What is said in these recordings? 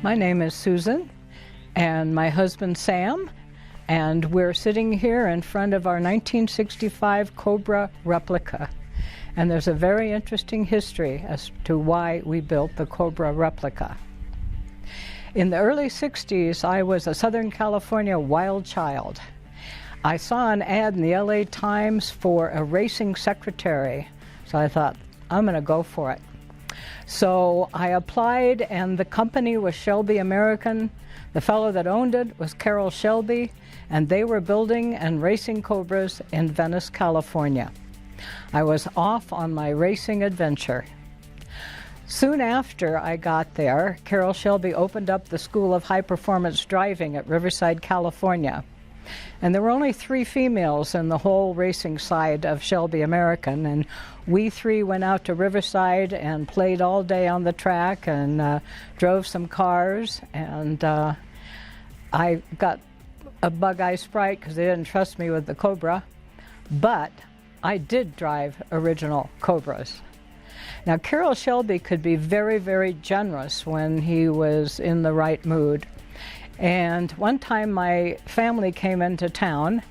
My name is Susan, and my husband Sam, and we're sitting here in front of our 1965 Cobra Replica. And there's a very interesting history as to why we built the Cobra Replica. In the early 60s, I was a Southern California wild child. I saw an ad in the LA Times for a racing secretary, so I thought, I'm going to go for it. So I applied, and the company was Shelby American. The fellow that owned it was Carroll Shelby, and they were building and racing Cobras in Venice, California. I was off on my racing adventure. Soon after I got there, Carroll Shelby opened up the School of High Performance Driving at Riverside, California. And there were only 3 females in the whole racing side of Shelby American, and we 3 went out to Riverside and played all day on the track and drove some cars, and I got a bug-eye Sprite because they didn't trust me with the Cobra, but I did drive original Cobras. Now, Carroll Shelby could be very, very generous when he was in the right mood. And one time my family came into town,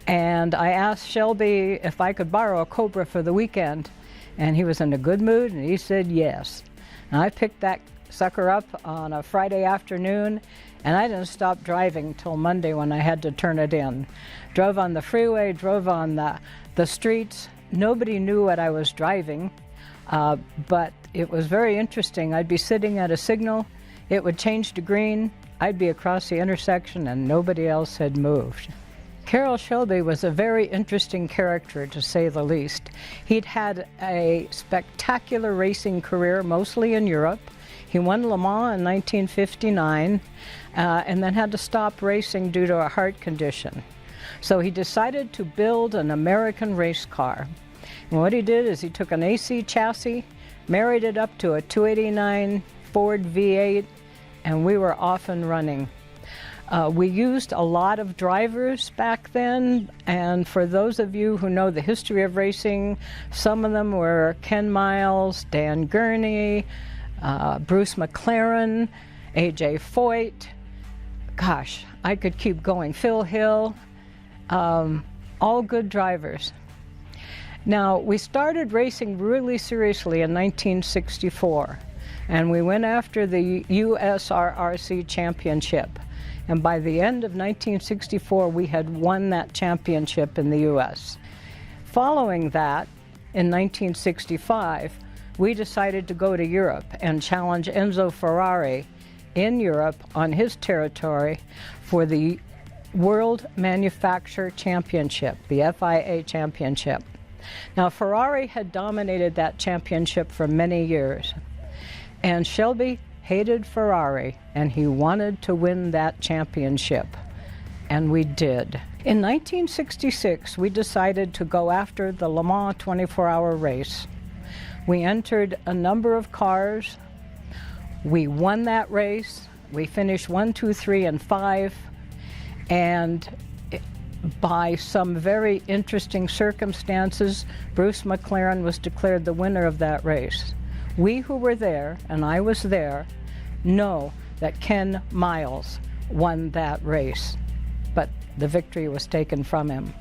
and I asked Shelby if I could borrow a Cobra for the weekend, and he was in a good mood, and he said yes. And I picked that sucker up on a Friday afternoon, and I didn't stop driving till Monday when I had to turn it in. Drove on the freeway, drove on the streets. Nobody knew what I was driving, but it was very interesting. I'd be sitting at a signal, it would change to green, I'd be across the intersection, and nobody else had moved. Carroll Shelby was a very interesting character, to say the least. He'd had a spectacular racing career, mostly in Europe. He won Le Mans in 1959, and then had to stop racing due to a heart condition. So he decided to build an American race car. And what he did is he took an AC chassis, married it up to a 289 Ford V8, and we were off and running. We used a lot of drivers back then, and for those of you who know the history of racing, some of them were Ken Miles, Dan Gurney, Bruce McLaren, A.J. Foyt. Gosh, I could keep going. Phil Hill, all good drivers. Now, we started racing really seriously in 1964. And we went after the USRRC championship. And by the end of 1964, we had won that championship in the US. Following that, in 1965, we decided to go to Europe and challenge Enzo Ferrari in Europe on his territory for the World Manufacturer Championship, the FIA Championship. Now, Ferrari had dominated that championship for many years. And Shelby hated Ferrari, and he wanted to win that championship. And we did. In 1966, we decided to go after the Le Mans 24-hour race. We entered a number of cars. We won that race. We finished 1, 2, 3, and 5. And by some very interesting circumstances, Bruce McLaren was declared the winner of that race. We who were there, and I was there, know that Ken Miles won that race, but the victory was taken from him.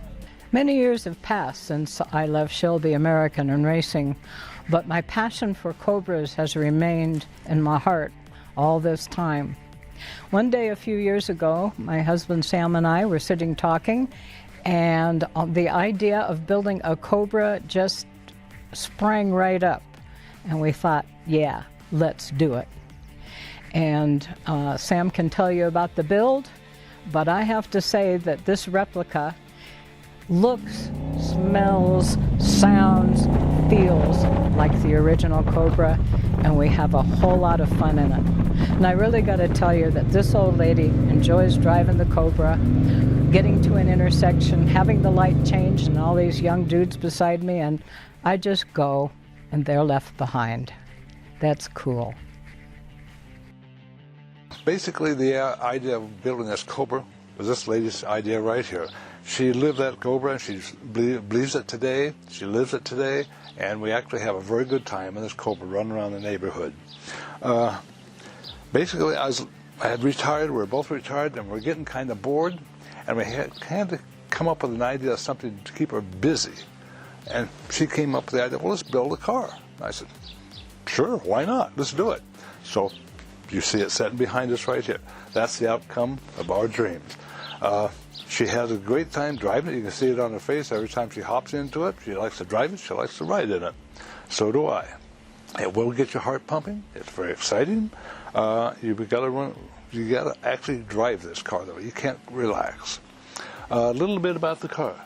Many years have passed since I left Shelby American and racing, but my passion for Cobras has remained in my heart all this time. One day a few years ago, my husband Sam and I were sitting talking, and the idea of building a Cobra just sprang right up. And we thought, yeah, let's do it. And Sam can tell you about the build, but I have to say that this replica looks, smells, sounds, feels like the original Cobra, and we have a whole lot of fun in it. And I really got to tell you that this old lady enjoys driving the Cobra, getting to an intersection, having the light change, and all these young dudes beside me, and I just go, and they're left behind. That's cool. Basically, the idea of building this Cobra was this lady's idea right here. She lived that Cobra, and she believes it today, she lives it today, and we actually have a very good time in this Cobra running around the neighborhood. basically I had retired, we were both retired, and we were getting kind of bored, and we had to come up with an idea of something to keep her busy. And she came up with the idea, well, let's build a car. I said, sure, why not? Let's do it. So you see it sitting behind us right here. That's the outcome of our dreams. She has a great time driving it. You can see it on her face every time she hops into it. She likes to drive it. She likes to ride in it. So do I. It will get your heart pumping. It's very exciting. You gotta actually drive this car, though. You can't relax. A little bit about the car.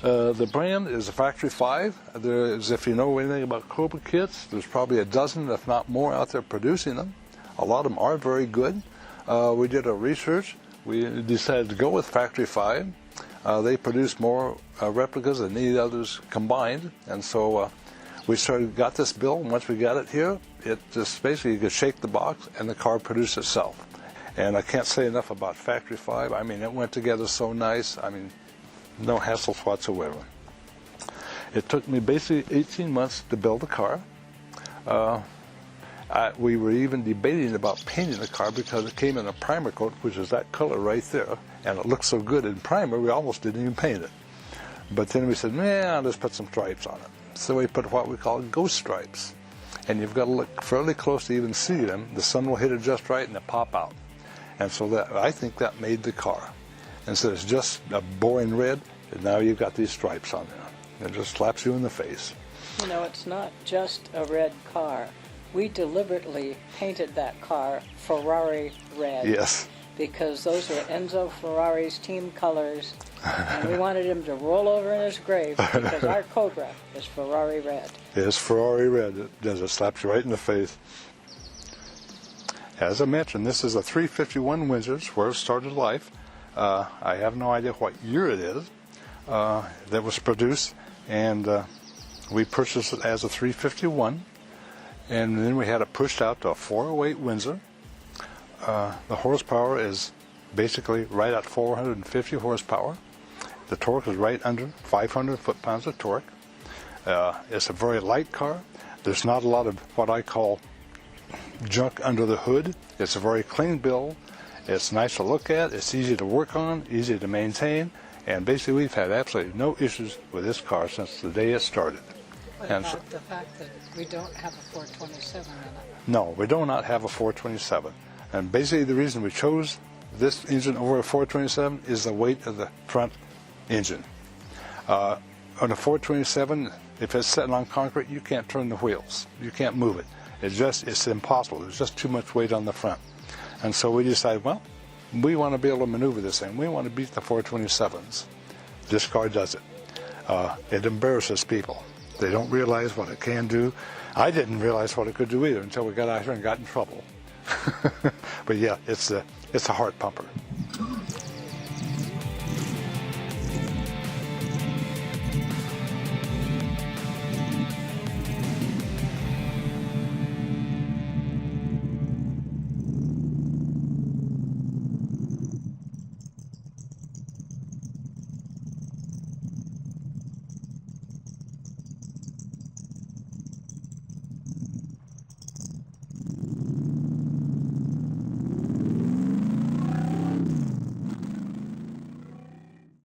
The brand is a Factory 5. If you know anything about Cobra kits, there's probably a dozen, if not more, out there producing them. A lot of them are very good. We did our research. We decided to go with Factory 5. They produce more replicas than any others combined, and so we got this built, and once we got it here, it just basically, you could shake the box and the car produced itself. And I can't say enough about Factory 5. I mean, it went together so nice. I mean, no hassles whatsoever. It took me basically 18 months to build the car. We were even debating about painting the car because it came in a primer coat, which is that color right there, and it looked so good in primer, we almost didn't even paint it. But then we said, man, let's put some stripes on it. So we put what we call ghost stripes. And you've got to look fairly close to even see them. The sun will hit it just right and they pop out. And so I think that made the car. And so it's just a boring red, and now you've got these stripes on there. It just slaps you in the face. You know, it's not just a red car. We deliberately painted that car Ferrari red. Yes. Because those were Enzo Ferrari's team colors, and we wanted him to roll over in his grave because our Cobra is Ferrari red. It's Ferrari red. It does. It slaps you right in the face. As I mentioned, this is a 351 Windsor, where it started life. I have no idea what year it is that was produced, and we purchased it as a 351, and then we had it pushed out to a 408 Windsor. The horsepower is basically right at 450 horsepower. The torque is right under 500 foot-pounds of torque. It's a very light car. There's not a lot of what I call junk under the hood. It's a very clean build. It's nice to look at. It's easy to work on, easy to maintain, and basically we've had absolutely no issues with this car since the day it started. What about the fact that we don't have a 427 in it? No, we do not have a 427. And basically the reason we chose this engine over a 427 is the weight of the front engine. On a 427, if it's sitting on concrete, you can't turn the wheels. You can't move it. It's impossible. There's just too much weight on the front. And so we decided, well, we want to be able to maneuver this thing. We want to beat the 427s. This car does it. It embarrasses people. They don't realize what it can do. I didn't realize what it could do either until we got out here and got in trouble. But yeah, it's a heart pumper.